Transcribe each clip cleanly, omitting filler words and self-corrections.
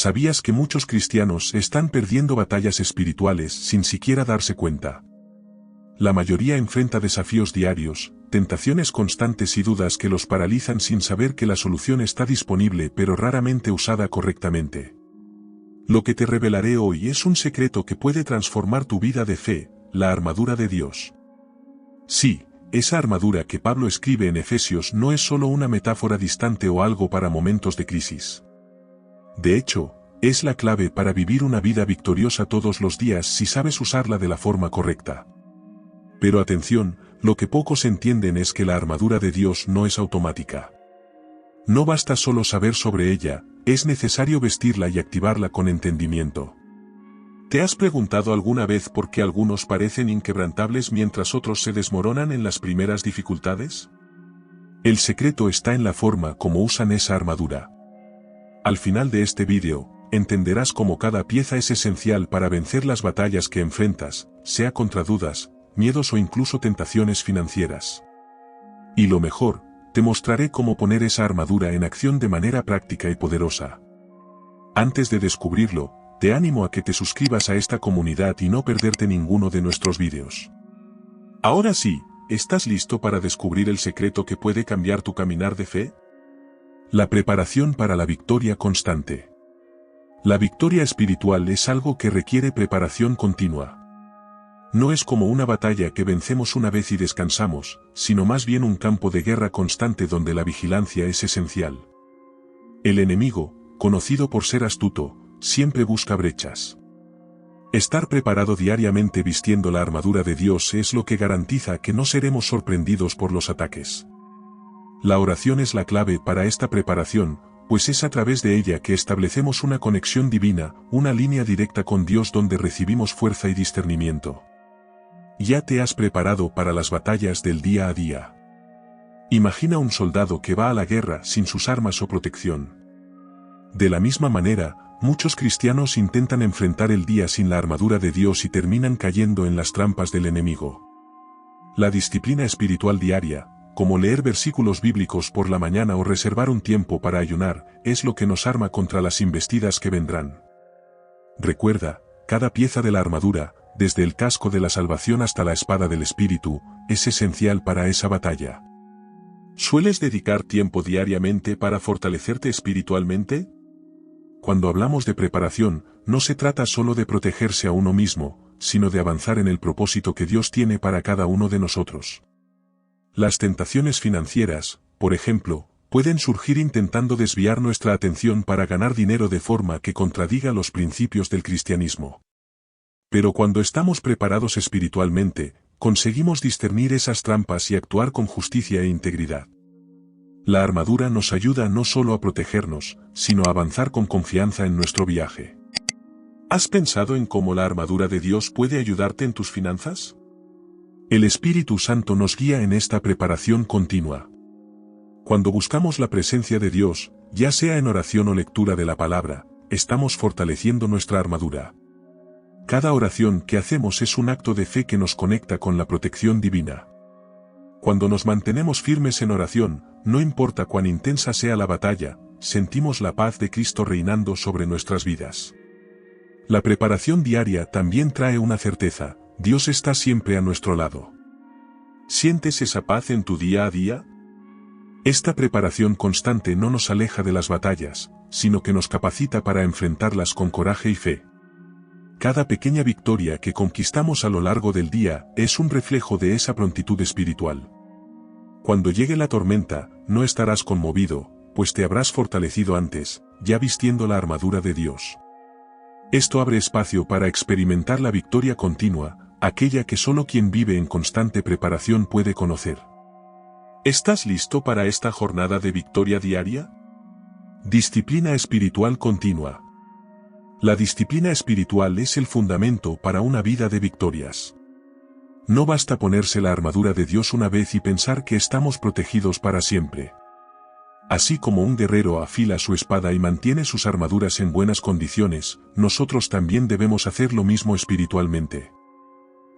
¿Sabías que muchos cristianos están perdiendo batallas espirituales sin siquiera darse cuenta? La mayoría enfrenta desafíos diarios, tentaciones constantes y dudas que los paralizan sin saber que la solución está disponible pero raramente usada correctamente. Lo que te revelaré hoy es un secreto que puede transformar tu vida de fe, la armadura de Dios. Sí, esa armadura que Pablo escribe en Efesios no es solo una metáfora distante o algo para momentos de crisis. De hecho, es la clave para vivir una vida victoriosa todos los días si sabes usarla de la forma correcta. Pero atención, lo que pocos entienden es que la armadura de Dios no es automática. No basta solo saber sobre ella, es necesario vestirla y activarla con entendimiento. ¿Te has preguntado alguna vez por qué algunos parecen inquebrantables mientras otros se desmoronan en las primeras dificultades? El secreto está en la forma como usan esa armadura. Al final de este vídeo, entenderás cómo cada pieza es esencial para vencer las batallas que enfrentas, sea contra dudas, miedos o incluso tentaciones financieras. Y lo mejor, te mostraré cómo poner esa armadura en acción de manera práctica y poderosa. Antes de descubrirlo, te animo a que te suscribas a esta comunidad y no perderte ninguno de nuestros vídeos. Ahora sí, ¿estás listo para descubrir el secreto que puede cambiar tu caminar de fe? La preparación para la victoria constante. La victoria espiritual es algo que requiere preparación continua. No es como una batalla que vencemos una vez y descansamos, sino más bien un campo de guerra constante donde la vigilancia es esencial. El enemigo, conocido por ser astuto, siempre busca brechas. Estar preparado diariamente vistiendo la armadura de Dios es lo que garantiza que no seremos sorprendidos por los ataques. La oración es la clave para esta preparación, pues es a través de ella que establecemos una conexión divina, una línea directa con Dios donde recibimos fuerza y discernimiento. Ya te has preparado para las batallas del día a día. Imagina un soldado que va a la guerra sin sus armas o protección. De la misma manera, muchos cristianos intentan enfrentar el día sin la armadura de Dios y terminan cayendo en las trampas del enemigo. La disciplina espiritual diaria, como leer versículos bíblicos por la mañana o reservar un tiempo para ayunar, es lo que nos arma contra las embestidas que vendrán. Recuerda, cada pieza de la armadura, desde el casco de la salvación hasta la espada del Espíritu, es esencial para esa batalla. ¿Sueles dedicar tiempo diariamente para fortalecerte espiritualmente? Cuando hablamos de preparación, no se trata solo de protegerse a uno mismo, sino de avanzar en el propósito que Dios tiene para cada uno de nosotros. Las tentaciones financieras, por ejemplo, pueden surgir intentando desviar nuestra atención para ganar dinero de forma que contradiga los principios del cristianismo. Pero cuando estamos preparados espiritualmente, conseguimos discernir esas trampas y actuar con justicia e integridad. La armadura nos ayuda no solo a protegernos, sino a avanzar con confianza en nuestro viaje. ¿Has pensado en cómo la armadura de Dios puede ayudarte en tus finanzas? El Espíritu Santo nos guía en esta preparación continua. Cuando buscamos la presencia de Dios, ya sea en oración o lectura de la palabra, estamos fortaleciendo nuestra armadura. Cada oración que hacemos es un acto de fe que nos conecta con la protección divina. Cuando nos mantenemos firmes en oración, no importa cuán intensa sea la batalla, sentimos la paz de Cristo reinando sobre nuestras vidas. La preparación diaria también trae una certeza: Dios está siempre a nuestro lado. ¿Sientes esa paz en tu día a día? Esta preparación constante no nos aleja de las batallas, sino que nos capacita para enfrentarlas con coraje y fe. Cada pequeña victoria que conquistamos a lo largo del día es un reflejo de esa prontitud espiritual. Cuando llegue la tormenta, no estarás conmovido, pues te habrás fortalecido antes, ya vistiendo la armadura de Dios. Esto abre espacio para experimentar la victoria continua, aquella que solo quien vive en constante preparación puede conocer. ¿Estás listo para esta jornada de victoria diaria? Disciplina espiritual continua. La disciplina espiritual es el fundamento para una vida de victorias. No basta ponerse la armadura de Dios una vez y pensar que estamos protegidos para siempre. Así como un guerrero afila su espada y mantiene sus armaduras en buenas condiciones, nosotros también debemos hacer lo mismo espiritualmente.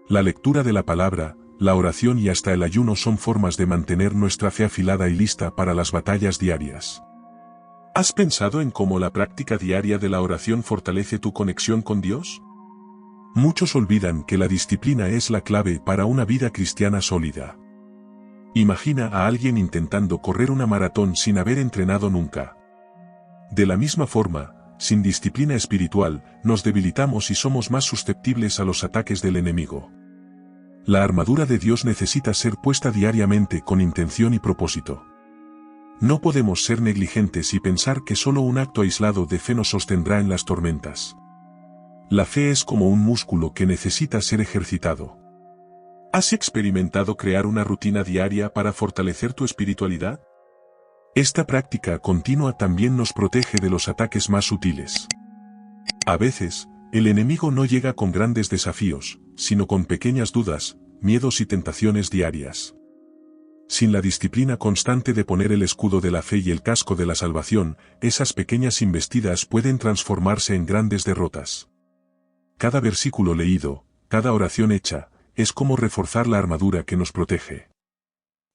La lectura de la palabra, la oración y hasta el ayuno son formas de mantener nuestra fe afilada y lista para las batallas diarias. ¿Has pensado en cómo la práctica diaria de la oración fortalece tu conexión con Dios? Muchos olvidan que la disciplina es la clave para una vida cristiana sólida. Imagina a alguien intentando correr una maratón sin haber entrenado nunca. De la misma forma, sin disciplina espiritual, nos debilitamos y somos más susceptibles a los ataques del enemigo. La armadura de Dios necesita ser puesta diariamente con intención y propósito. No podemos ser negligentes y pensar que solo un acto aislado de fe nos sostendrá en las tormentas. La fe es como un músculo que necesita ser ejercitado. ¿Has experimentado crear una rutina diaria para fortalecer tu espiritualidad? Esta práctica continua también nos protege de los ataques más sutiles. A veces, el enemigo no llega con grandes desafíos, sino con pequeñas dudas, miedos y tentaciones diarias. Sin la disciplina constante de poner el escudo de la fe y el casco de la salvación, esas pequeñas embestidas pueden transformarse en grandes derrotas. Cada versículo leído, cada oración hecha, es como reforzar la armadura que nos protege.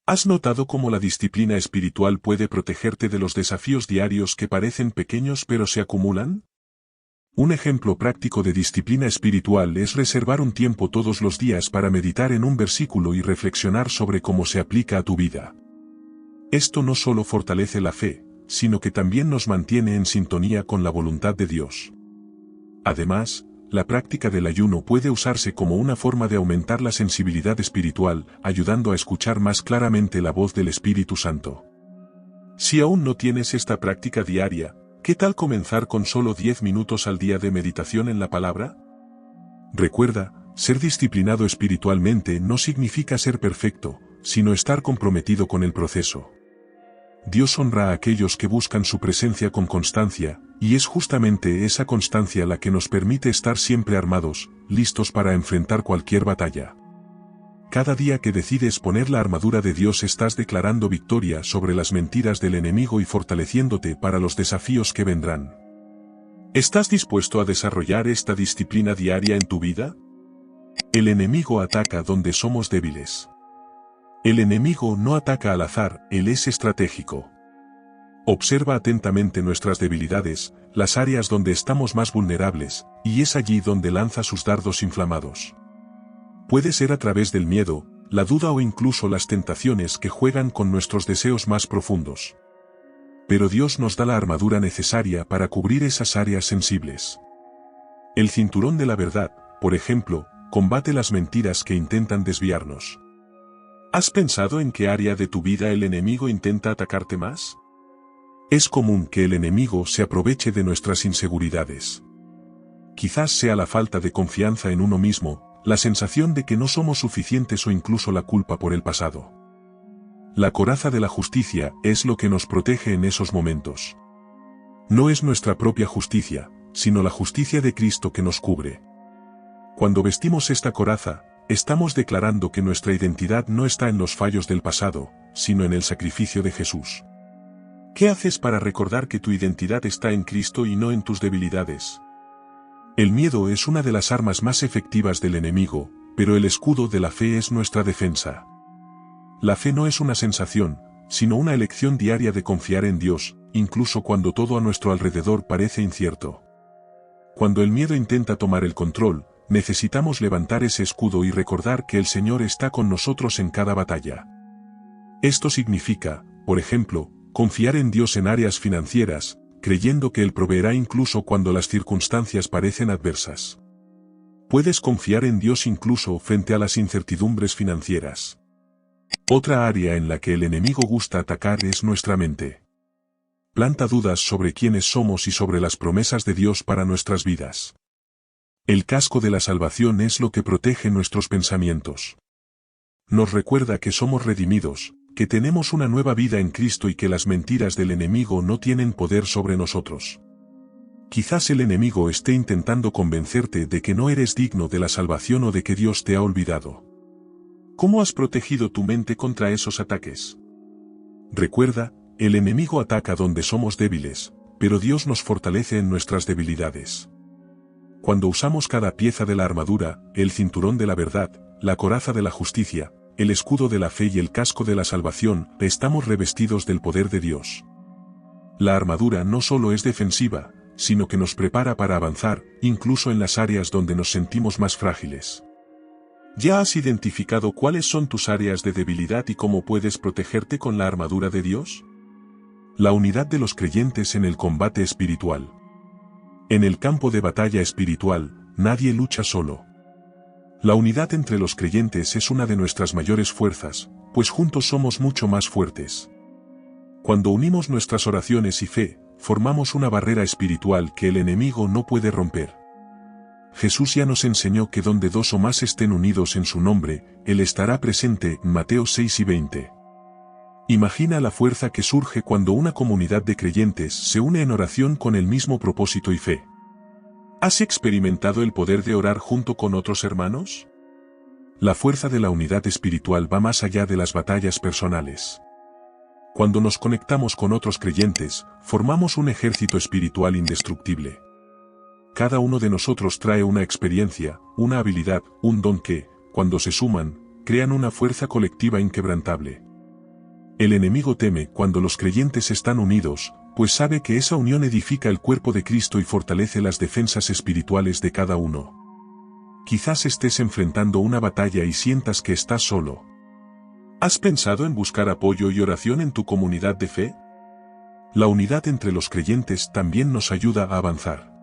¿Has notado cómo la disciplina espiritual puede protegerte de los desafíos diarios que parecen pequeños pero se acumulan? Un ejemplo práctico de disciplina espiritual es reservar un tiempo todos los días para meditar en un versículo y reflexionar sobre cómo se aplica a tu vida. Esto no solo fortalece la fe, sino que también nos mantiene en sintonía con la voluntad de Dios. Además, la práctica del ayuno puede usarse como una forma de aumentar la sensibilidad espiritual, ayudando a escuchar más claramente la voz del Espíritu Santo. Si aún no tienes esta práctica diaria, ¿qué tal comenzar con solo 10 minutos al día de meditación en la palabra? Recuerda, ser disciplinado espiritualmente no significa ser perfecto, sino estar comprometido con el proceso. Dios honra a aquellos que buscan su presencia con constancia, y es justamente esa constancia la que nos permite estar siempre armados, listos para enfrentar cualquier batalla. Cada día que decides poner la armadura de Dios estás declarando victoria sobre las mentiras del enemigo y fortaleciéndote para los desafíos que vendrán. ¿Estás dispuesto a desarrollar esta disciplina diaria en tu vida? El enemigo ataca donde somos débiles. El enemigo no ataca al azar, él es estratégico. Observa atentamente nuestras debilidades, las áreas donde estamos más vulnerables, y es allí donde lanza sus dardos inflamados. Puede ser a través del miedo, la duda o incluso las tentaciones que juegan con nuestros deseos más profundos. Pero Dios nos da la armadura necesaria para cubrir esas áreas sensibles. El cinturón de la verdad, por ejemplo, combate las mentiras que intentan desviarnos. ¿Has pensado en qué área de tu vida el enemigo intenta atacarte más? Es común que el enemigo se aproveche de nuestras inseguridades. Quizás sea la falta de confianza en uno mismo, la sensación de que no somos suficientes o incluso la culpa por el pasado. La coraza de la justicia es lo que nos protege en esos momentos. No es nuestra propia justicia, sino la justicia de Cristo que nos cubre. Cuando vestimos esta coraza, estamos declarando que nuestra identidad no está en los fallos del pasado, sino en el sacrificio de Jesús. ¿Qué haces para recordar que tu identidad está en Cristo y no en tus debilidades? El miedo es una de las armas más efectivas del enemigo, pero el escudo de la fe es nuestra defensa. La fe no es una sensación, sino una elección diaria de confiar en Dios, incluso cuando todo a nuestro alrededor parece incierto. Cuando el miedo intenta tomar el control, necesitamos levantar ese escudo y recordar que el Señor está con nosotros en cada batalla. Esto significa, por ejemplo, confiar en Dios en áreas financieras, creyendo que Él proveerá incluso cuando las circunstancias parecen adversas. Puedes confiar en Dios incluso frente a las incertidumbres financieras. Otra área en la que el enemigo gusta atacar es nuestra mente. Planta dudas sobre quiénes somos y sobre las promesas de Dios para nuestras vidas. El casco de la salvación es lo que protege nuestros pensamientos. Nos recuerda que somos redimidos, que tenemos una nueva vida en Cristo y que las mentiras del enemigo no tienen poder sobre nosotros. Quizás el enemigo esté intentando convencerte de que no eres digno de la salvación o de que Dios te ha olvidado. ¿Cómo has protegido tu mente contra esos ataques? Recuerda, el enemigo ataca donde somos débiles, pero Dios nos fortalece en nuestras debilidades. Cuando usamos cada pieza de la armadura, el cinturón de la verdad, la coraza de la justicia, el escudo de la fe y el casco de la salvación, estamos revestidos del poder de Dios. La armadura no solo es defensiva, sino que nos prepara para avanzar, incluso en las áreas donde nos sentimos más frágiles. ¿Ya has identificado cuáles son tus áreas de debilidad y cómo puedes protegerte con la armadura de Dios? La unidad de los creyentes en el combate espiritual. En el campo de batalla espiritual, nadie lucha solo. La unidad entre los creyentes es una de nuestras mayores fuerzas, pues juntos somos mucho más fuertes. Cuando unimos nuestras oraciones y fe, formamos una barrera espiritual que el enemigo no puede romper. Jesús ya nos enseñó que donde dos o más estén unidos en su nombre, Él estará presente, Mateo 6:20. Imagina la fuerza que surge cuando una comunidad de creyentes se une en oración con el mismo propósito y fe. ¿Has experimentado el poder de orar junto con otros hermanos? La fuerza de la unidad espiritual va más allá de las batallas personales. Cuando nos conectamos con otros creyentes, formamos un ejército espiritual indestructible. Cada uno de nosotros trae una experiencia, una habilidad, un don que, cuando se suman, crean una fuerza colectiva inquebrantable. El enemigo teme cuando los creyentes están unidos, pues sabe que esa unión edifica el cuerpo de Cristo y fortalece las defensas espirituales de cada uno. Quizás estés enfrentando una batalla y sientas que estás solo. ¿Has pensado en buscar apoyo y oración en tu comunidad de fe? La unidad entre los creyentes también nos ayuda a avanzar.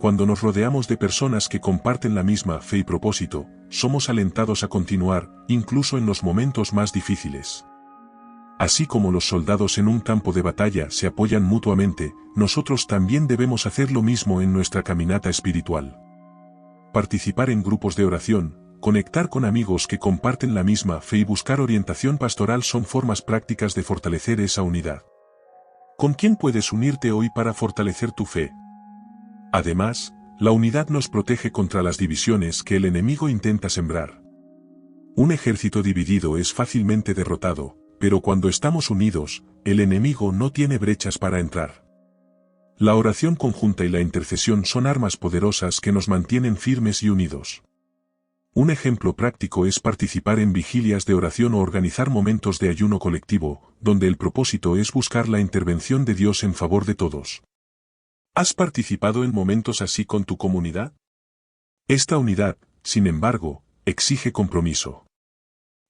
Cuando nos rodeamos de personas que comparten la misma fe y propósito, somos alentados a continuar, incluso en los momentos más difíciles. Así como los soldados en un campo de batalla se apoyan mutuamente, nosotros también debemos hacer lo mismo en nuestra caminata espiritual. Participar en grupos de oración, conectar con amigos que comparten la misma fe y buscar orientación pastoral son formas prácticas de fortalecer esa unidad. ¿Con quién puedes unirte hoy para fortalecer tu fe? Además, la unidad nos protege contra las divisiones que el enemigo intenta sembrar. Un ejército dividido es fácilmente derrotado, pero cuando estamos unidos, el enemigo no tiene brechas para entrar. La oración conjunta y la intercesión son armas poderosas que nos mantienen firmes y unidos. Un ejemplo práctico es participar en vigilias de oración o organizar momentos de ayuno colectivo, donde el propósito es buscar la intervención de Dios en favor de todos. ¿Has participado en momentos así con tu comunidad? Esta unidad, sin embargo, exige compromiso.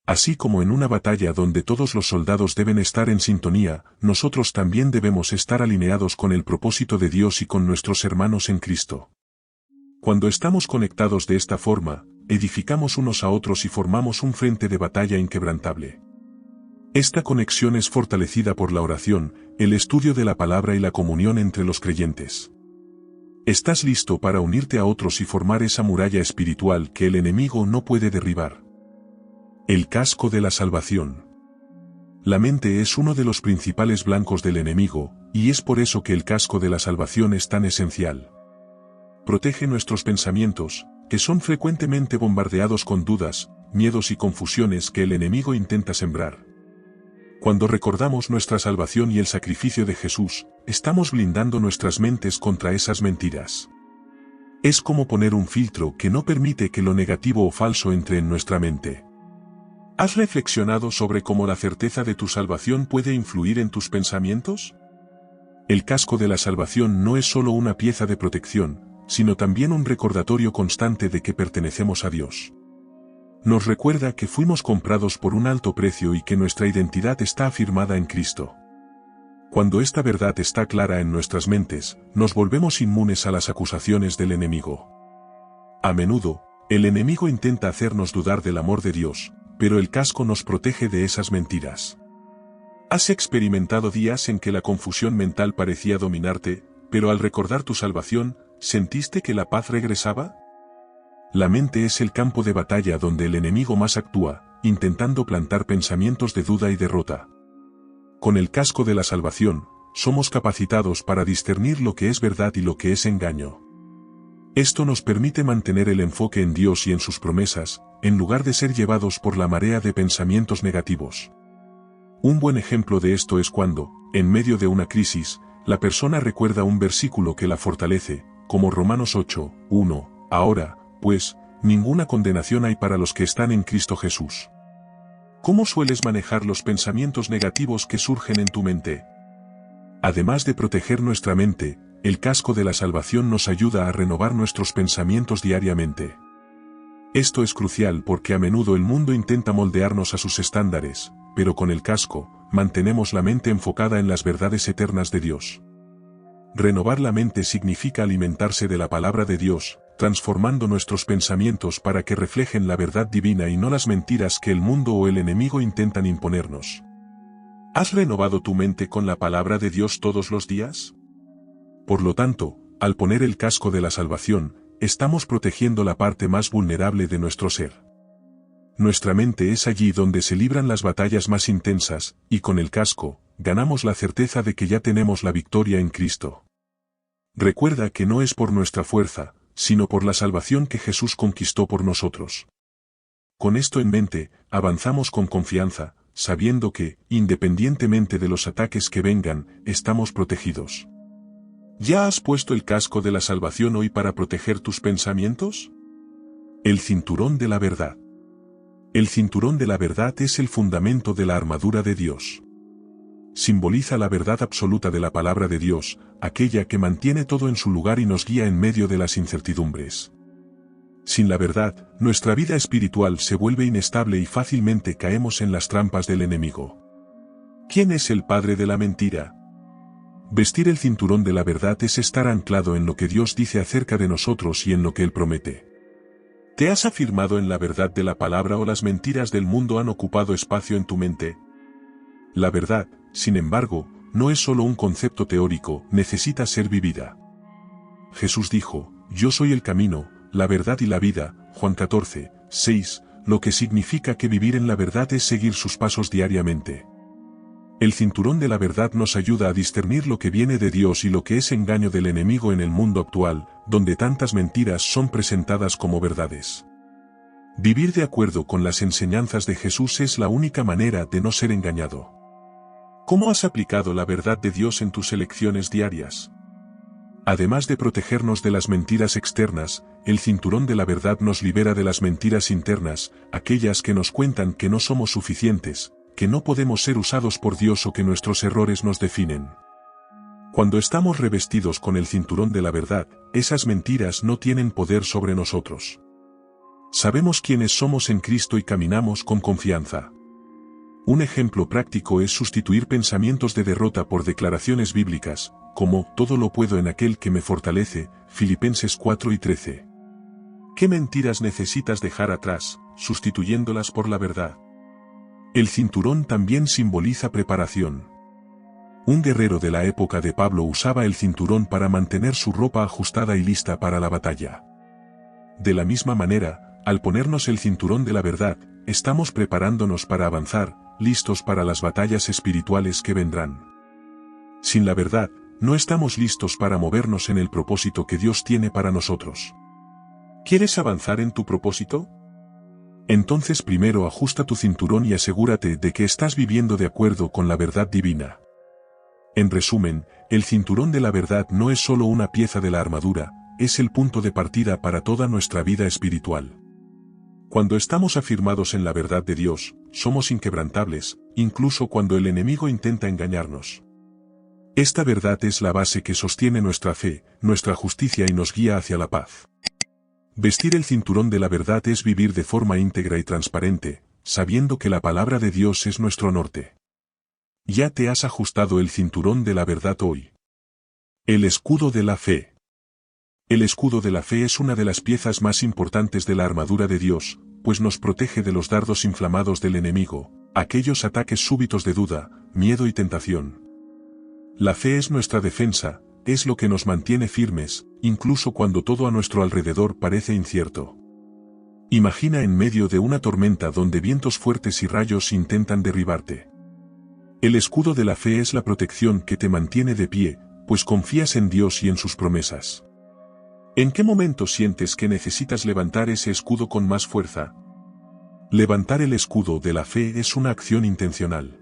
Así como en una batalla donde todos los soldados deben estar en sintonía, nosotros también debemos estar alineados con el propósito de Dios y con nuestros hermanos en Cristo. Cuando estamos conectados de esta forma, edificamos unos a otros y formamos un frente de batalla inquebrantable. Esta conexión es fortalecida por la oración, el estudio de la palabra y la comunión entre los creyentes. ¿Estás listo para unirte a otros y formar esa muralla espiritual que el enemigo no puede derribar? El casco de la salvación. La mente es uno de los principales blancos del enemigo, y es por eso que el casco de la salvación es tan esencial. Protege nuestros pensamientos, que son frecuentemente bombardeados con dudas, miedos y confusiones que el enemigo intenta sembrar. Cuando recordamos nuestra salvación y el sacrificio de Jesús, estamos blindando nuestras mentes contra esas mentiras. Es como poner un filtro que no permite que lo negativo o falso entre en nuestra mente. ¿Has reflexionado sobre cómo la certeza de tu salvación puede influir en tus pensamientos? El casco de la salvación no es solo una pieza de protección, sino también un recordatorio constante de que pertenecemos a Dios. Nos recuerda que fuimos comprados por un alto precio y que nuestra identidad está afirmada en Cristo. Cuando esta verdad está clara en nuestras mentes, nos volvemos inmunes a las acusaciones del enemigo. A menudo, el enemigo intenta hacernos dudar del amor de Dios, pero el casco nos protege de esas mentiras. ¿Has experimentado días en que la confusión mental parecía dominarte, pero al recordar tu salvación, sentiste que la paz regresaba? La mente es el campo de batalla donde el enemigo más actúa, intentando plantar pensamientos de duda y derrota. Con el casco de la salvación, somos capacitados para discernir lo que es verdad y lo que es engaño. Esto nos permite mantener el enfoque en Dios y en sus promesas, en lugar de ser llevados por la marea de pensamientos negativos. Un buen ejemplo de esto es cuando, en medio de una crisis, la persona recuerda un versículo que la fortalece, como Romanos 8:1, ahora, pues, ninguna condenación hay para los que están en Cristo Jesús. ¿Cómo sueles manejar los pensamientos negativos que surgen en tu mente? Además de proteger nuestra mente, el casco de la salvación nos ayuda a renovar nuestros pensamientos diariamente. Esto es crucial porque a menudo el mundo intenta moldearnos a sus estándares, pero con el casco, mantenemos la mente enfocada en las verdades eternas de Dios. Renovar la mente significa alimentarse de la palabra de Dios, transformando nuestros pensamientos para que reflejen la verdad divina y no las mentiras que el mundo o el enemigo intentan imponernos. ¿Has renovado tu mente con la palabra de Dios todos los días? Por lo tanto, al poner el casco de la salvación, estamos protegiendo la parte más vulnerable de nuestro ser. Nuestra mente es allí donde se libran las batallas más intensas, y con el casco, ganamos la certeza de que ya tenemos la victoria en Cristo. Recuerda que no es por nuestra fuerza, sino por la salvación que Jesús conquistó por nosotros. Con esto en mente, avanzamos con confianza, sabiendo que, independientemente de los ataques que vengan, estamos protegidos. ¿Ya has puesto el casco de la salvación hoy para proteger tus pensamientos? El cinturón de la verdad. El cinturón de la verdad es el fundamento de la armadura de Dios. Simboliza la verdad absoluta de la palabra de Dios, aquella que mantiene todo en su lugar y nos guía en medio de las incertidumbres. Sin la verdad, nuestra vida espiritual se vuelve inestable y fácilmente caemos en las trampas del enemigo. ¿Quién es el padre de la mentira? Vestir el cinturón de la verdad es estar anclado en lo que Dios dice acerca de nosotros y en lo que Él promete. ¿Te has afirmado en la verdad de la palabra o las mentiras del mundo han ocupado espacio en tu mente? La verdad, sin embargo, no es solo un concepto teórico, necesita ser vivida. Jesús dijo, «Yo soy el camino, la verdad y la vida», Juan 14, 6, lo que significa que vivir en la verdad es seguir sus pasos diariamente. El cinturón de la verdad nos ayuda a discernir lo que viene de Dios y lo que es engaño del enemigo en el mundo actual, donde tantas mentiras son presentadas como verdades. Vivir de acuerdo con las enseñanzas de Jesús es la única manera de no ser engañado. ¿Cómo has aplicado la verdad de Dios en tus elecciones diarias? Además de protegernos de las mentiras externas, el cinturón de la verdad nos libera de las mentiras internas, aquellas que nos cuentan que no somos suficientes, que no podemos ser usados por Dios o que nuestros errores nos definen. Cuando estamos revestidos con el cinturón de la verdad, esas mentiras no tienen poder sobre nosotros. Sabemos quiénes somos en Cristo y caminamos con confianza. Un ejemplo práctico es sustituir pensamientos de derrota por declaraciones bíblicas, como «todo lo puedo en aquel que me fortalece», Filipenses 4 y 13. ¿Qué mentiras necesitas dejar atrás, sustituyéndolas por la verdad? El cinturón también simboliza preparación. Un guerrero de la época de Pablo usaba el cinturón para mantener su ropa ajustada y lista para la batalla. De la misma manera, al ponernos el cinturón de la verdad, estamos preparándonos para avanzar, listos para las batallas espirituales que vendrán. Sin la verdad, no estamos listos para movernos en el propósito que Dios tiene para nosotros. ¿Quieres avanzar en tu propósito? Entonces primero ajusta tu cinturón y asegúrate de que estás viviendo de acuerdo con la verdad divina. En resumen, el cinturón de la verdad no es solo una pieza de la armadura, es el punto de partida para toda nuestra vida espiritual. Cuando estamos afirmados en la verdad de Dios, somos inquebrantables, incluso cuando el enemigo intenta engañarnos. Esta verdad es la base que sostiene nuestra fe, nuestra justicia y nos guía hacia la paz. Vestir el cinturón de la verdad es vivir de forma íntegra y transparente, sabiendo que la palabra de Dios es nuestro norte. ¿Ya te has ajustado el cinturón de la verdad hoy? El escudo de la fe. El escudo de la fe es una de las piezas más importantes de la armadura de Dios, pues nos protege de los dardos inflamados del enemigo, aquellos ataques súbitos de duda, miedo y tentación. La fe es nuestra defensa, es lo que nos mantiene firmes, incluso cuando todo a nuestro alrededor parece incierto. Imagina en medio de una tormenta donde vientos fuertes y rayos intentan derribarte. El escudo de la fe es la protección que te mantiene de pie, pues confías en Dios y en sus promesas. ¿En qué momento sientes que necesitas levantar ese escudo con más fuerza? Levantar el escudo de la fe es una acción intencional.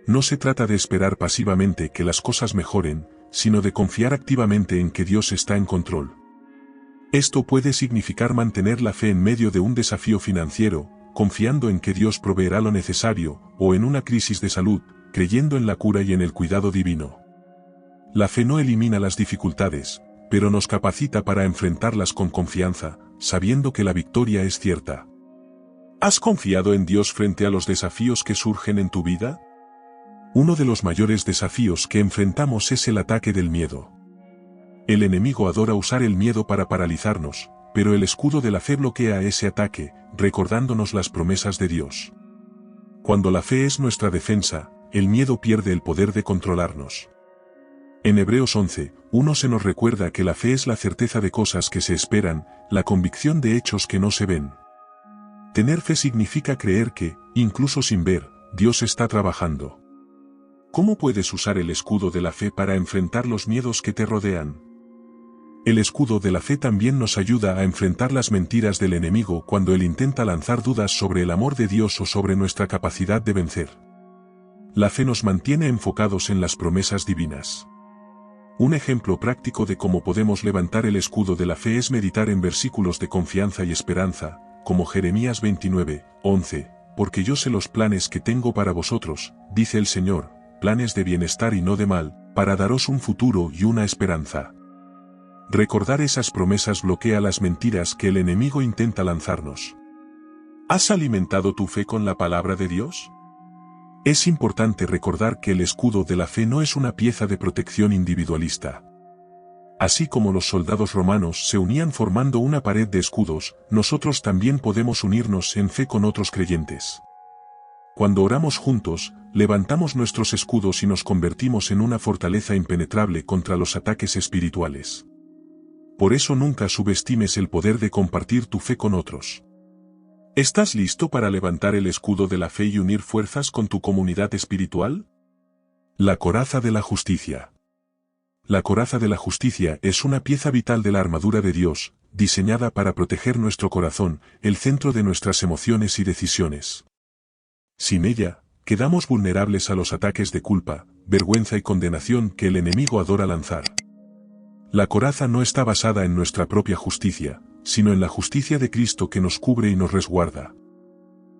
No se trata de esperar pasivamente que las cosas mejoren, sino de confiar activamente en que Dios está en control. Esto puede significar mantener la fe en medio de un desafío financiero, confiando en que Dios proveerá lo necesario, o en una crisis de salud, creyendo en la cura y en el cuidado divino. La fe no elimina las dificultades, pero nos capacita para enfrentarlas con confianza, sabiendo que la victoria es cierta. ¿Has confiado en Dios frente a los desafíos que surgen en tu vida? Uno de los mayores desafíos que enfrentamos es el ataque del miedo. El enemigo adora usar el miedo para paralizarnos, pero el escudo de la fe bloquea ese ataque, recordándonos las promesas de Dios. Cuando la fe es nuestra defensa, el miedo pierde el poder de controlarnos. En Hebreos 11:1 se nos recuerda que la fe es la certeza de cosas que se esperan, la convicción de hechos que no se ven. Tener fe significa creer que, incluso sin ver, Dios está trabajando. ¿Cómo puedes usar el escudo de la fe para enfrentar los miedos que te rodean? El escudo de la fe también nos ayuda a enfrentar las mentiras del enemigo cuando él intenta lanzar dudas sobre el amor de Dios o sobre nuestra capacidad de vencer. La fe nos mantiene enfocados en las promesas divinas. Un ejemplo práctico de cómo podemos levantar el escudo de la fe es meditar en versículos de confianza y esperanza, como Jeremías 29:11, porque yo sé los planes que tengo para vosotros, dice el Señor, planes de bienestar y no de mal, para daros un futuro y una esperanza. Recordar esas promesas bloquea las mentiras que el enemigo intenta lanzarnos. ¿Has alimentado tu fe con la palabra de Dios? Es importante recordar que el escudo de la fe no es una pieza de protección individualista. Así como los soldados romanos se unían formando una pared de escudos, nosotros también podemos unirnos en fe con otros creyentes. Cuando oramos juntos, levantamos nuestros escudos y nos convertimos en una fortaleza impenetrable contra los ataques espirituales. Por eso nunca subestimes el poder de compartir tu fe con otros. ¿Estás listo para levantar el escudo de la fe y unir fuerzas con tu comunidad espiritual? La coraza de la justicia. La coraza de la justicia es una pieza vital de la armadura de Dios, diseñada para proteger nuestro corazón, el centro de nuestras emociones y decisiones. Sin ella, quedamos vulnerables a los ataques de culpa, vergüenza y condenación que el enemigo adora lanzar. La coraza no está basada en nuestra propia justicia, sino en la justicia de Cristo que nos cubre y nos resguarda.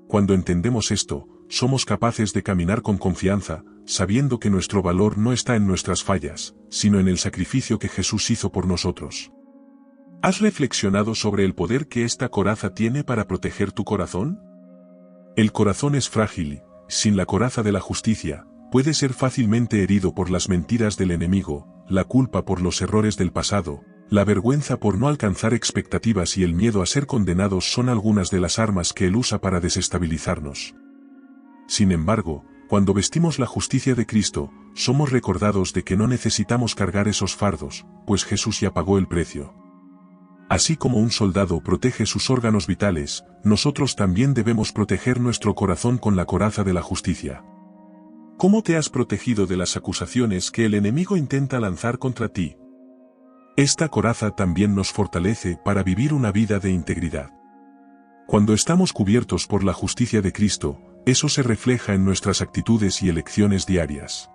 Cuando entendemos esto, somos capaces de caminar con confianza, sabiendo que nuestro valor no está en nuestras fallas, sino en el sacrificio que Jesús hizo por nosotros. ¿Has reflexionado sobre el poder que esta coraza tiene para proteger tu corazón? El corazón es frágil y, sin la coraza de la justicia, puede ser fácilmente herido por las mentiras del enemigo, la culpa por los errores del pasado, la vergüenza por no alcanzar expectativas y el miedo a ser condenados son algunas de las armas que él usa para desestabilizarnos. Sin embargo, cuando vestimos la justicia de Cristo, somos recordados de que no necesitamos cargar esos fardos, pues Jesús ya pagó el precio. Así como un soldado protege sus órganos vitales, nosotros también debemos proteger nuestro corazón con la coraza de la justicia. ¿Cómo te has protegido de las acusaciones que el enemigo intenta lanzar contra ti? Esta coraza también nos fortalece para vivir una vida de integridad. Cuando estamos cubiertos por la justicia de Cristo, eso se refleja en nuestras actitudes y elecciones diarias.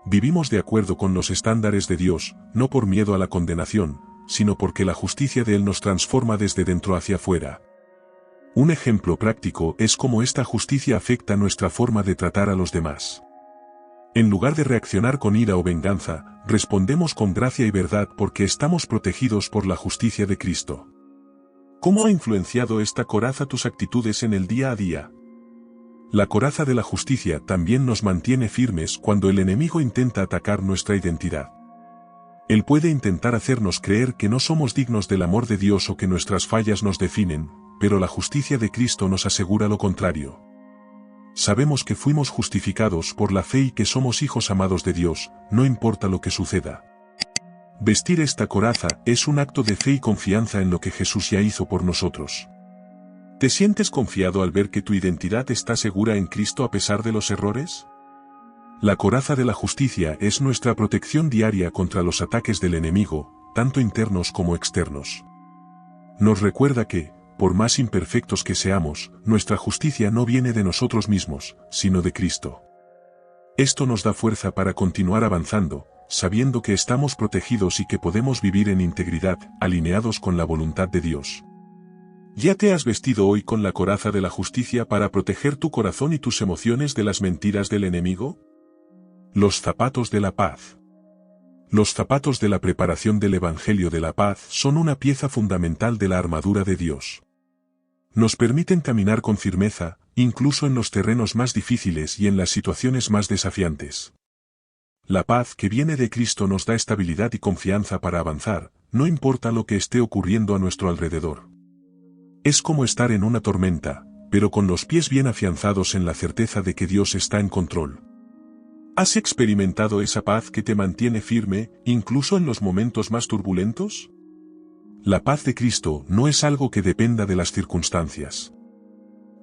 Vivimos de acuerdo con los estándares de Dios, no por miedo a la condenación, sino porque la justicia de Él nos transforma desde dentro hacia afuera. Un ejemplo práctico es cómo esta justicia afecta nuestra forma de tratar a los demás. En lugar de reaccionar con ira o venganza, respondemos con gracia y verdad porque estamos protegidos por la justicia de Cristo. ¿Cómo ha influenciado esta coraza tus actitudes en el día a día? La coraza de la justicia también nos mantiene firmes cuando el enemigo intenta atacar nuestra identidad. Él puede intentar hacernos creer que no somos dignos del amor de Dios o que nuestras fallas nos definen, pero la justicia de Cristo nos asegura lo contrario. Sabemos que fuimos justificados por la fe y que somos hijos amados de Dios, no importa lo que suceda. Vestir esta coraza es un acto de fe y confianza en lo que Jesús ya hizo por nosotros. ¿Te sientes confiado al ver que tu identidad está segura en Cristo a pesar de los errores? La coraza de la justicia es nuestra protección diaria contra los ataques del enemigo, tanto internos como externos. Nos recuerda que, por más imperfectos que seamos, nuestra justicia no viene de nosotros mismos, sino de Cristo. Esto nos da fuerza para continuar avanzando, sabiendo que estamos protegidos y que podemos vivir en integridad, alineados con la voluntad de Dios. ¿Ya te has vestido hoy con la coraza de la justicia para proteger tu corazón y tus emociones de las mentiras del enemigo? Los zapatos de la paz. Los zapatos de la preparación del Evangelio de la Paz son una pieza fundamental de la armadura de Dios. Nos permiten caminar con firmeza, incluso en los terrenos más difíciles y en las situaciones más desafiantes. La paz que viene de Cristo nos da estabilidad y confianza para avanzar, no importa lo que esté ocurriendo a nuestro alrededor. Es como estar en una tormenta, pero con los pies bien afianzados en la certeza de que Dios está en control. ¿Has experimentado esa paz que te mantiene firme, incluso en los momentos más turbulentos? La paz de Cristo no es algo que dependa de las circunstancias.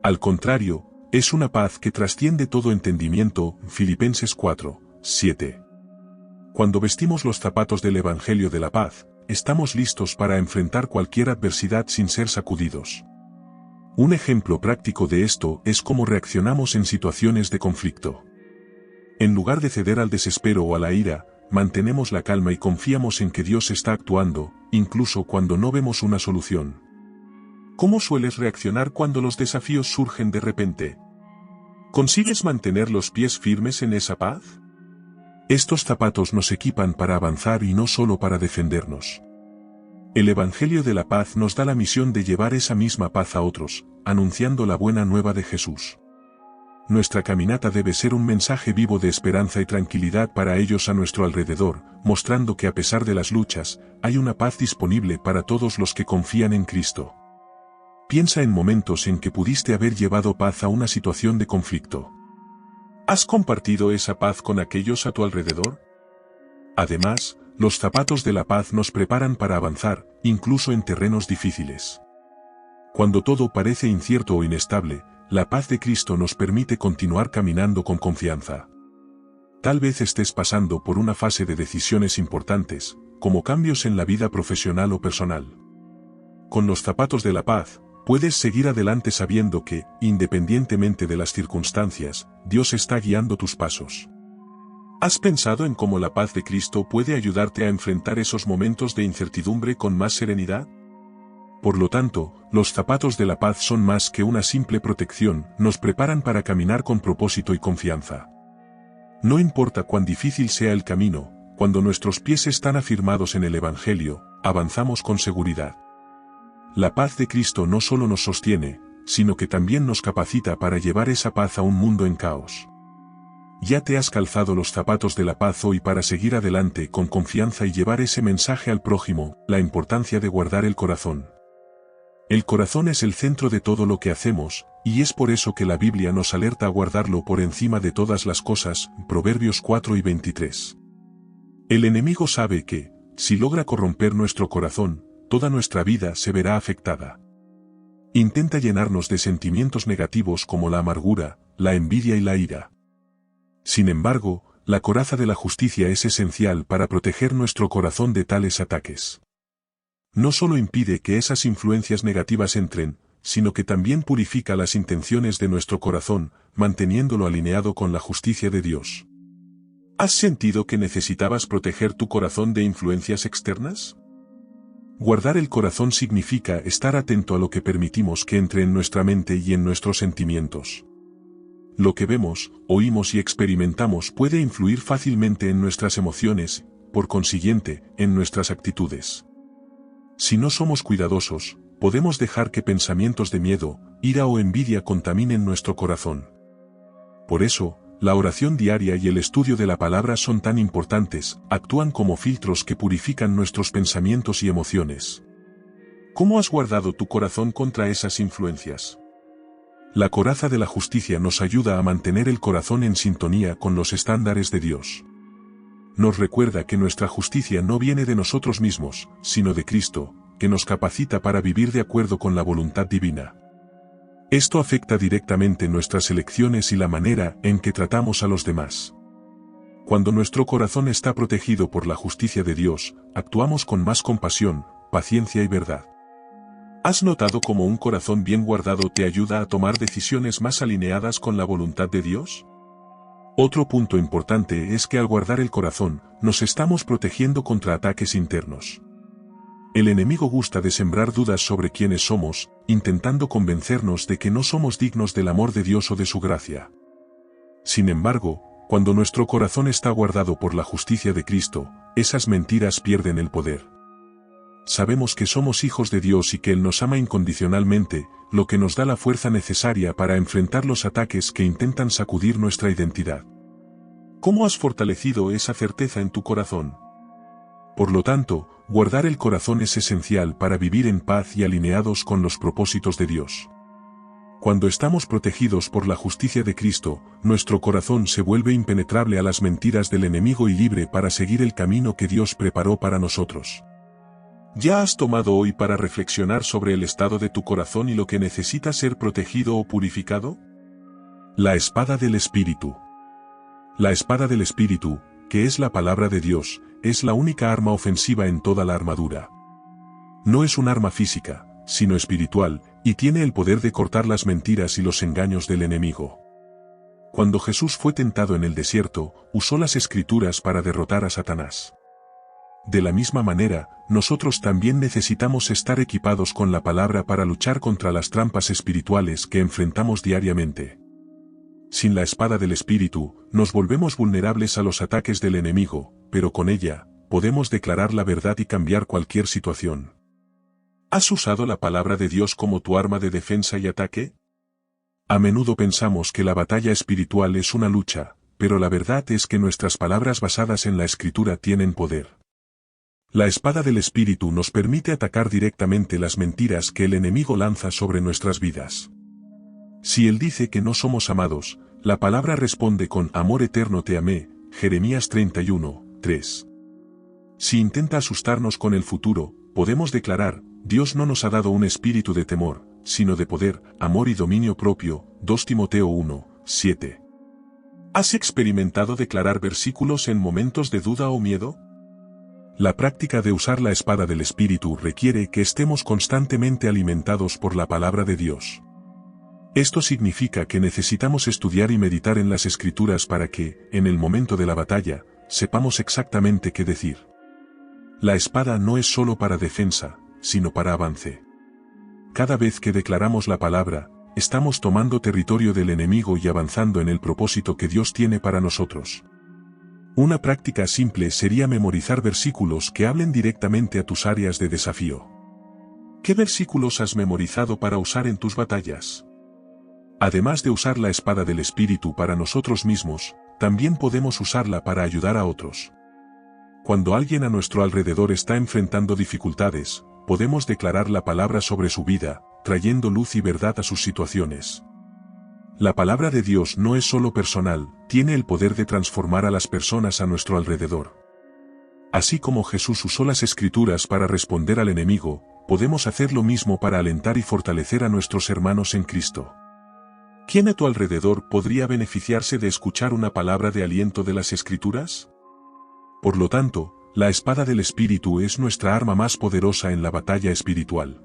Al contrario, es una paz que trasciende todo entendimiento. Filipenses 4, 7. Cuando vestimos los zapatos del Evangelio de la Paz, estamos listos para enfrentar cualquier adversidad sin ser sacudidos. Un ejemplo práctico de esto es cómo reaccionamos en situaciones de conflicto. En lugar de ceder al desespero o a la ira, mantenemos la calma y confiamos en que Dios está actuando, incluso cuando no vemos una solución. ¿Cómo sueles reaccionar cuando los desafíos surgen de repente? ¿Consigues mantener los pies firmes en esa paz? Estos zapatos nos equipan para avanzar y no solo para defendernos. El Evangelio de la Paz nos da la misión de llevar esa misma paz a otros, anunciando la buena nueva de Jesús. Nuestra caminata debe ser un mensaje vivo de esperanza y tranquilidad para ellos a nuestro alrededor, mostrando que a pesar de las luchas, hay una paz disponible para todos los que confían en Cristo. Piensa en momentos en que pudiste haber llevado paz a una situación de conflicto. ¿Has compartido esa paz con aquellos a tu alrededor? Además, los zapatos de la paz nos preparan para avanzar, incluso en terrenos difíciles. Cuando todo parece incierto o inestable, la paz de Cristo nos permite continuar caminando con confianza. Tal vez estés pasando por una fase de decisiones importantes, como cambios en la vida profesional o personal. Con los zapatos de la paz, puedes seguir adelante sabiendo que, independientemente de las circunstancias, Dios está guiando tus pasos. ¿Has pensado en cómo la paz de Cristo puede ayudarte a enfrentar esos momentos de incertidumbre con más serenidad? Por lo tanto, los zapatos de la paz son más que una simple protección, nos preparan para caminar con propósito y confianza. No importa cuán difícil sea el camino, cuando nuestros pies están afirmados en el Evangelio, avanzamos con seguridad. La paz de Cristo no solo nos sostiene, sino que también nos capacita para llevar esa paz a un mundo en caos. Ya te has calzado los zapatos de la paz hoy para seguir adelante con confianza y llevar ese mensaje al prójimo, la importancia de guardar el corazón. El corazón es el centro de todo lo que hacemos, y es por eso que la Biblia nos alerta a guardarlo por encima de todas las cosas. Proverbios 4 y 23. El enemigo sabe que, si logra corromper nuestro corazón, toda nuestra vida se verá afectada. Intenta llenarnos de sentimientos negativos como la amargura, la envidia y la ira. Sin embargo, la coraza de la justicia es esencial para proteger nuestro corazón de tales ataques. No solo impide que esas influencias negativas entren, sino que también purifica las intenciones de nuestro corazón, manteniéndolo alineado con la justicia de Dios. ¿Has sentido que necesitabas proteger tu corazón de influencias externas? Guardar el corazón significa estar atento a lo que permitimos que entre en nuestra mente y en nuestros sentimientos. Lo que vemos, oímos y experimentamos puede influir fácilmente en nuestras emociones, por consiguiente, en nuestras actitudes. Si no somos cuidadosos, podemos dejar que pensamientos de miedo, ira o envidia contaminen nuestro corazón. Por eso, la oración diaria y el estudio de la palabra son tan importantes, actúan como filtros que purifican nuestros pensamientos y emociones. ¿Cómo has guardado tu corazón contra esas influencias? La coraza de la justicia nos ayuda a mantener el corazón en sintonía con los estándares de Dios. Nos recuerda que nuestra justicia no viene de nosotros mismos, sino de Cristo, que nos capacita para vivir de acuerdo con la voluntad divina. Esto afecta directamente nuestras elecciones y la manera en que tratamos a los demás. Cuando nuestro corazón está protegido por la justicia de Dios, actuamos con más compasión, paciencia y verdad. ¿Has notado cómo un corazón bien guardado te ayuda a tomar decisiones más alineadas con la voluntad de Dios? Otro punto importante es que al guardar el corazón, nos estamos protegiendo contra ataques internos. El enemigo gusta de sembrar dudas sobre quiénes somos, intentando convencernos de que no somos dignos del amor de Dios o de su gracia. Sin embargo, cuando nuestro corazón está guardado por la justicia de Cristo, esas mentiras pierden el poder. Sabemos que somos hijos de Dios y que Él nos ama incondicionalmente, lo que nos da la fuerza necesaria para enfrentar los ataques que intentan sacudir nuestra identidad. ¿Cómo has fortalecido esa certeza en tu corazón? Por lo tanto, guardar el corazón es esencial para vivir en paz y alineados con los propósitos de Dios. Cuando estamos protegidos por la justicia de Cristo, nuestro corazón se vuelve impenetrable a las mentiras del enemigo y libre para seguir el camino que Dios preparó para nosotros. ¿Ya has tomado hoy para reflexionar sobre el estado de tu corazón y lo que necesita ser protegido o purificado? La espada del Espíritu. La espada del Espíritu, que es la palabra de Dios, es la única arma ofensiva en toda la armadura. No es un arma física, sino espiritual, y tiene el poder de cortar las mentiras y los engaños del enemigo. Cuando Jesús fue tentado en el desierto, usó las Escrituras para derrotar a Satanás. De la misma manera, nosotros también necesitamos estar equipados con la palabra para luchar contra las trampas espirituales que enfrentamos diariamente. Sin la espada del Espíritu, nos volvemos vulnerables a los ataques del enemigo, pero con ella, podemos declarar la verdad y cambiar cualquier situación. ¿Has usado la palabra de Dios como tu arma de defensa y ataque? A menudo pensamos que la batalla espiritual es una lucha, pero la verdad es que nuestras palabras basadas en la Escritura tienen poder. La espada del Espíritu nos permite atacar directamente las mentiras que el enemigo lanza sobre nuestras vidas. Si Él dice que no somos amados, la palabra responde con amor eterno te amé, Jeremías 31, 3. Si intenta asustarnos con el futuro, podemos declarar, Dios no nos ha dado un espíritu de temor, sino de poder, amor y dominio propio, 2 Timoteo 1, 7. ¿Has experimentado declarar versículos en momentos de duda o miedo? La práctica de usar la espada del Espíritu requiere que estemos constantemente alimentados por la palabra de Dios. Esto significa que necesitamos estudiar y meditar en las Escrituras para que, en el momento de la batalla, sepamos exactamente qué decir. La espada no es solo para defensa, sino para avance. Cada vez que declaramos la palabra, estamos tomando territorio del enemigo y avanzando en el propósito que Dios tiene para nosotros. Una práctica simple sería memorizar versículos que hablen directamente a tus áreas de desafío. ¿Qué versículos has memorizado para usar en tus batallas? Además de usar la espada del Espíritu para nosotros mismos, también podemos usarla para ayudar a otros. Cuando alguien a nuestro alrededor está enfrentando dificultades, podemos declarar la palabra sobre su vida, trayendo luz y verdad a sus situaciones. La palabra de Dios no es solo personal, tiene el poder de transformar a las personas a nuestro alrededor. Así como Jesús usó las Escrituras para responder al enemigo, podemos hacer lo mismo para alentar y fortalecer a nuestros hermanos en Cristo. ¿Quién a tu alrededor podría beneficiarse de escuchar una palabra de aliento de las Escrituras? Por lo tanto, la espada del Espíritu es nuestra arma más poderosa en la batalla espiritual.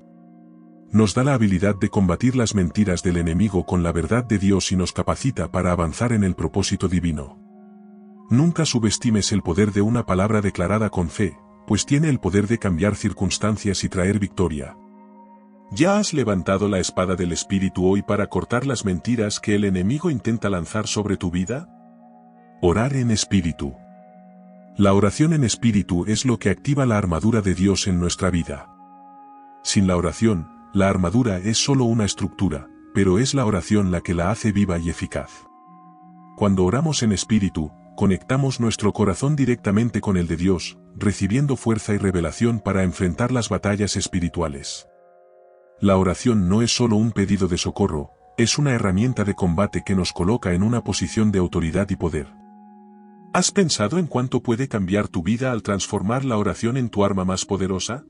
Nos da la habilidad de combatir las mentiras del enemigo con la verdad de Dios y nos capacita para avanzar en el propósito divino. Nunca subestimes el poder de una palabra declarada con fe, pues tiene el poder de cambiar circunstancias y traer victoria. ¿Ya has levantado la espada del Espíritu hoy para cortar las mentiras que el enemigo intenta lanzar sobre tu vida? Orar en espíritu. La oración en espíritu es lo que activa la armadura de Dios en nuestra vida. Sin la oración, la armadura es solo una estructura, pero es la oración la que la hace viva y eficaz. Cuando oramos en espíritu, conectamos nuestro corazón directamente con el de Dios, recibiendo fuerza y revelación para enfrentar las batallas espirituales. La oración no es solo un pedido de socorro, es una herramienta de combate que nos coloca en una posición de autoridad y poder. ¿Has pensado en cuánto puede cambiar tu vida al transformar la oración en tu arma más poderosa?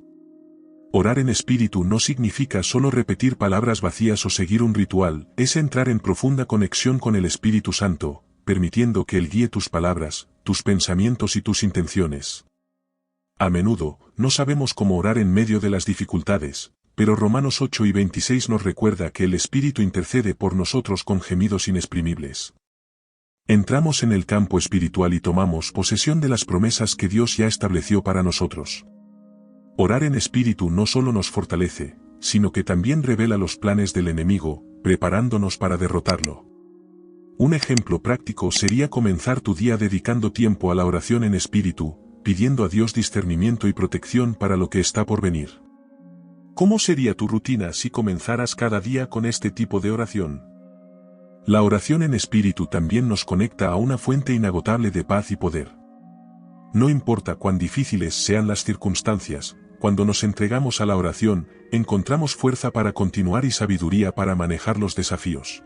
Orar en espíritu no significa solo repetir palabras vacías o seguir un ritual, es entrar en profunda conexión con el Espíritu Santo, permitiendo que Él guíe tus palabras, tus pensamientos y tus intenciones. A menudo, no sabemos cómo orar en medio de las dificultades, pero Romanos 8 y 26 nos recuerda que el Espíritu intercede por nosotros con gemidos inexprimibles. Entramos en el campo espiritual y tomamos posesión de las promesas que Dios ya estableció para nosotros. Orar en espíritu no solo nos fortalece, sino que también revela los planes del enemigo, preparándonos para derrotarlo. Un ejemplo práctico sería comenzar tu día dedicando tiempo a la oración en espíritu, pidiendo a Dios discernimiento y protección para lo que está por venir. ¿Cómo sería tu rutina si comenzaras cada día con este tipo de oración? La oración en espíritu también nos conecta a una fuente inagotable de paz y poder. No importa cuán difíciles sean las circunstancias, cuando nos entregamos a la oración, encontramos fuerza para continuar y sabiduría para manejar los desafíos.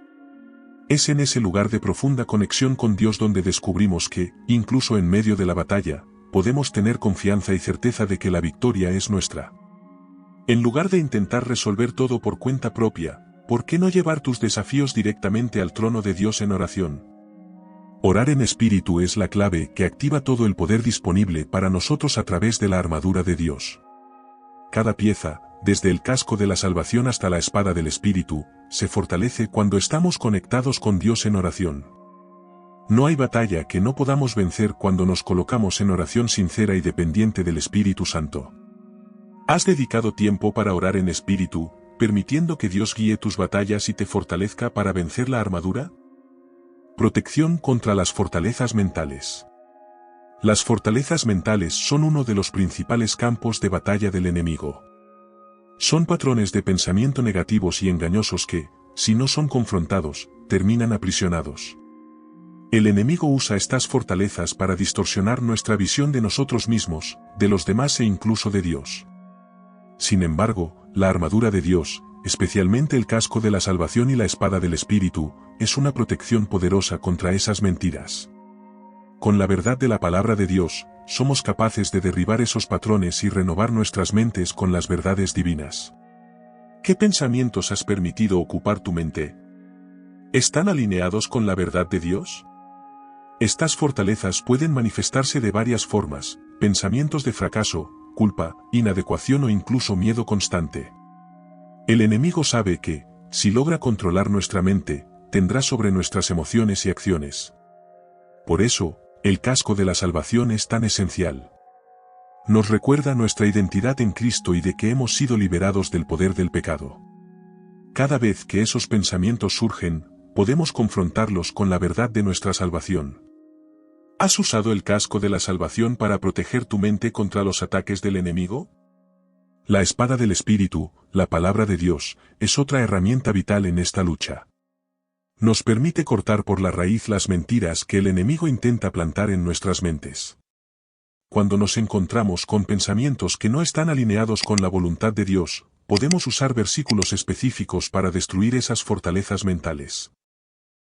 Es en ese lugar de profunda conexión con Dios donde descubrimos que, incluso en medio de la batalla, podemos tener confianza y certeza de que la victoria es nuestra. En lugar de intentar resolver todo por cuenta propia, ¿por qué no llevar tus desafíos directamente al trono de Dios en oración? Orar en espíritu es la clave que activa todo el poder disponible para nosotros a través de la armadura de Dios. Cada pieza, desde el casco de la salvación hasta la espada del espíritu, se fortalece cuando estamos conectados con Dios en oración. No hay batalla que no podamos vencer cuando nos colocamos en oración sincera y dependiente del Espíritu Santo. ¿Has dedicado tiempo para orar en espíritu, permitiendo que Dios guíe tus batallas y te fortalezca para vencer la armadura? Protección contra las fortalezas mentales. Las fortalezas mentales son uno de los principales campos de batalla del enemigo. Son patrones de pensamiento negativos y engañosos que, si no son confrontados, terminan aprisionados. El enemigo usa estas fortalezas para distorsionar nuestra visión de nosotros mismos, de los demás e incluso de Dios. Sin embargo, la armadura de Dios, especialmente el casco de la salvación y la espada del Espíritu, es una protección poderosa contra esas mentiras. Con la verdad de la palabra de Dios, somos capaces de derribar esos patrones y renovar nuestras mentes con las verdades divinas. ¿Qué pensamientos has permitido ocupar tu mente? ¿Están alineados con la verdad de Dios? Estas fortalezas pueden manifestarse de varias formas: pensamientos de fracaso, culpa, inadecuación o incluso miedo constante. El enemigo sabe que, si logra controlar nuestra mente, tendrá sobre nuestras emociones y acciones. Por eso, el casco de la salvación es tan esencial. Nos recuerda nuestra identidad en Cristo y de que hemos sido liberados del poder del pecado. Cada vez que esos pensamientos surgen, podemos confrontarlos con la verdad de nuestra salvación. ¿Has usado el casco de la salvación para proteger tu mente contra los ataques del enemigo? La espada del Espíritu, la palabra de Dios, es otra herramienta vital en esta lucha. Nos permite cortar por la raíz las mentiras que el enemigo intenta plantar en nuestras mentes. Cuando nos encontramos con pensamientos que no están alineados con la voluntad de Dios, podemos usar versículos específicos para destruir esas fortalezas mentales.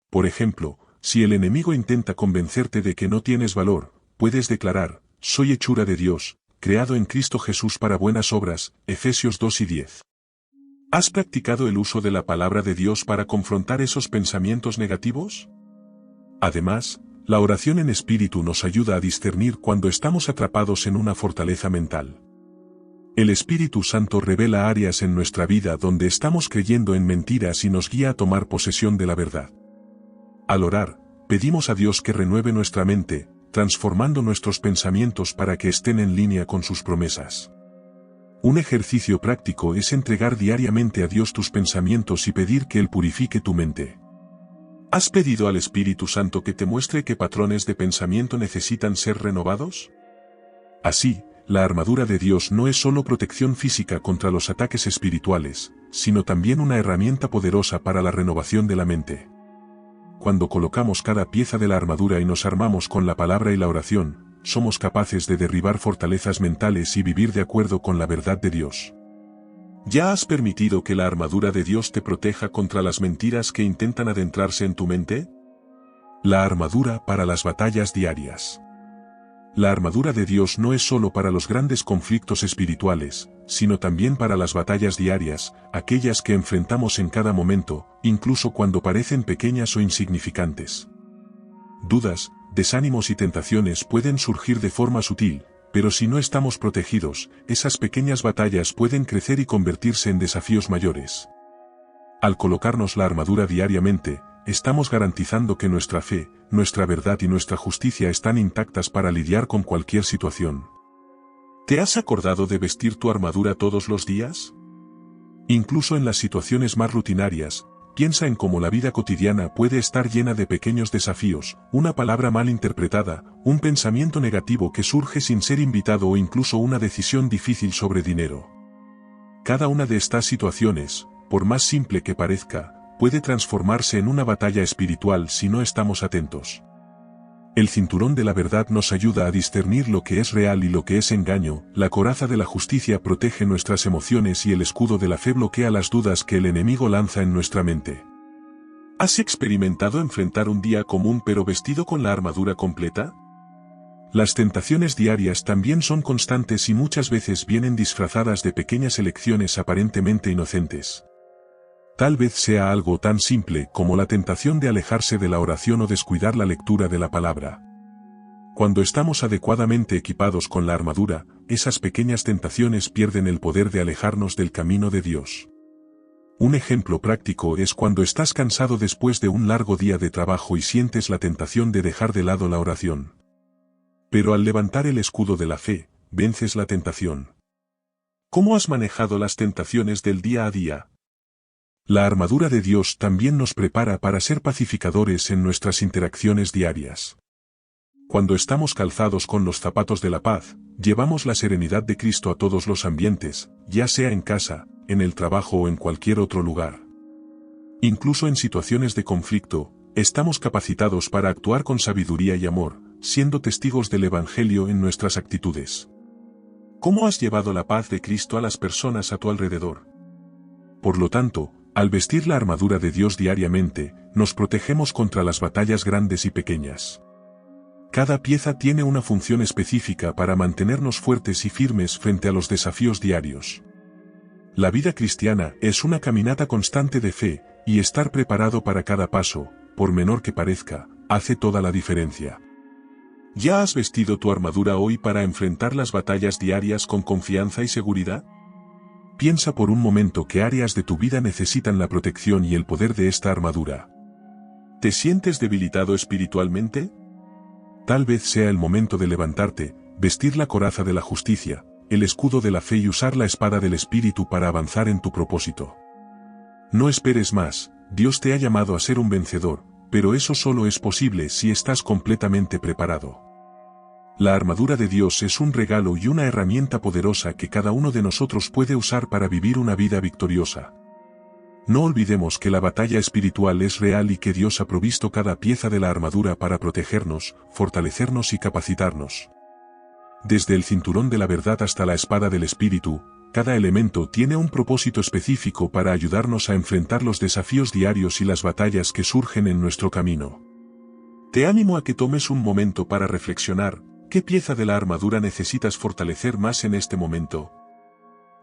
Por ejemplo, si el enemigo intenta convencerte de que no tienes valor, puedes declarar: soy hechura de Dios, creado en Cristo Jesús para buenas obras, Efesios 2:10. ¿Has practicado el uso de la palabra de Dios para confrontar esos pensamientos negativos? Además, la oración en espíritu nos ayuda a discernir cuando estamos atrapados en una fortaleza mental. El Espíritu Santo revela áreas en nuestra vida donde estamos creyendo en mentiras y nos guía a tomar posesión de la verdad. Al orar, pedimos a Dios que renueve nuestra mente, transformando nuestros pensamientos para que estén en línea con sus promesas. Un ejercicio práctico es entregar diariamente a Dios tus pensamientos y pedir que Él purifique tu mente. ¿Has pedido al Espíritu Santo que te muestre qué patrones de pensamiento necesitan ser renovados? Así, la armadura de Dios no es solo protección física contra los ataques espirituales, sino también una herramienta poderosa para la renovación de la mente. Cuando colocamos cada pieza de la armadura y nos armamos con la palabra y la oración, somos capaces de derribar fortalezas mentales y vivir de acuerdo con la verdad de Dios. ¿Ya has permitido que la armadura de Dios te proteja contra las mentiras que intentan adentrarse en tu mente? La armadura para las batallas diarias. La armadura de Dios no es solo para los grandes conflictos espirituales, sino también para las batallas diarias, aquellas que enfrentamos en cada momento, incluso cuando parecen pequeñas o insignificantes. Dudas, desánimos y tentaciones pueden surgir de forma sutil, pero si no estamos protegidos, esas pequeñas batallas pueden crecer y convertirse en desafíos mayores. Al colocarnos la armadura diariamente, estamos garantizando que nuestra fe, nuestra verdad y nuestra justicia están intactas para lidiar con cualquier situación. ¿Te has acordado de vestir tu armadura todos los días? Incluso en las situaciones más rutinarias, Piensa en cómo la vida cotidiana puede estar llena de pequeños desafíos, una palabra mal interpretada, un pensamiento negativo que surge sin ser invitado o incluso una decisión difícil sobre dinero. Cada una de estas situaciones, por más simple que parezca, puede transformarse en una batalla espiritual si no estamos atentos. El cinturón de la verdad nos ayuda a discernir lo que es real y lo que es engaño, la coraza de la justicia protege nuestras emociones y el escudo de la fe bloquea las dudas que el enemigo lanza en nuestra mente. ¿Has experimentado enfrentar un día común pero vestido con la armadura completa? Las tentaciones diarias también son constantes y muchas veces vienen disfrazadas de pequeñas elecciones aparentemente inocentes. Tal vez sea algo tan simple como la tentación de alejarse de la oración o descuidar la lectura de la palabra. Cuando estamos adecuadamente equipados con la armadura, esas pequeñas tentaciones pierden el poder de alejarnos del camino de Dios. Un ejemplo práctico es cuando estás cansado después de un largo día de trabajo y sientes la tentación de dejar de lado la oración. Pero al levantar el escudo de la fe, vences la tentación. ¿Cómo has manejado las tentaciones del día a día? La armadura de Dios también nos prepara para ser pacificadores en nuestras interacciones diarias. Cuando estamos calzados con los zapatos de la paz, llevamos la serenidad de Cristo a todos los ambientes, ya sea en casa, en el trabajo o en cualquier otro lugar. Incluso en situaciones de conflicto, estamos capacitados para actuar con sabiduría y amor, siendo testigos del Evangelio en nuestras actitudes. ¿Cómo has llevado la paz de Cristo a las personas a tu alrededor? Por lo tanto, al vestir la armadura de Dios diariamente, nos protegemos contra las batallas grandes y pequeñas. Cada pieza tiene una función específica para mantenernos fuertes y firmes frente a los desafíos diarios. La vida cristiana es una caminata constante de fe, y estar preparado para cada paso, por menor que parezca, hace toda la diferencia. ¿Ya has vestido tu armadura hoy para enfrentar las batallas diarias con confianza y seguridad? Piensa por un momento qué áreas de tu vida necesitan la protección y el poder de esta armadura. ¿Te sientes debilitado espiritualmente? Tal vez sea el momento de levantarte, vestir la coraza de la justicia, el escudo de la fe y usar la espada del Espíritu para avanzar en tu propósito. No esperes más, Dios te ha llamado a ser un vencedor, pero eso solo es posible si estás completamente preparado. La armadura de Dios es un regalo y una herramienta poderosa que cada uno de nosotros puede usar para vivir una vida victoriosa. No olvidemos que la batalla espiritual es real y que Dios ha provisto cada pieza de la armadura para protegernos, fortalecernos y capacitarnos. Desde el cinturón de la verdad hasta la espada del Espíritu, cada elemento tiene un propósito específico para ayudarnos a enfrentar los desafíos diarios y las batallas que surgen en nuestro camino. Te animo a que tomes un momento para reflexionar. ¿Qué pieza de la armadura necesitas fortalecer más en este momento?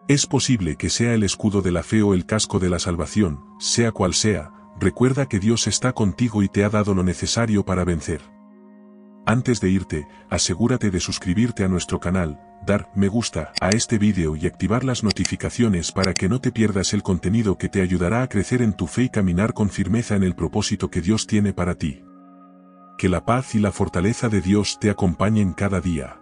Es posible que sea el escudo de la fe o el casco de la salvación, sea cual sea, recuerda que Dios está contigo y te ha dado lo necesario para vencer. Antes de irte, asegúrate de suscribirte a nuestro canal, dar me gusta a este vídeo y activar las notificaciones para que no te pierdas el contenido que te ayudará a crecer en tu fe y caminar con firmeza en el propósito que Dios tiene para ti. Que la paz y la fortaleza de Dios te acompañen cada día.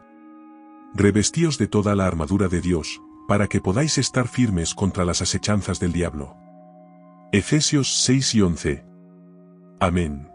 Revestíos de toda la armadura de Dios, para que podáis estar firmes contra las asechanzas del diablo. Efesios 6 y 11. Amén.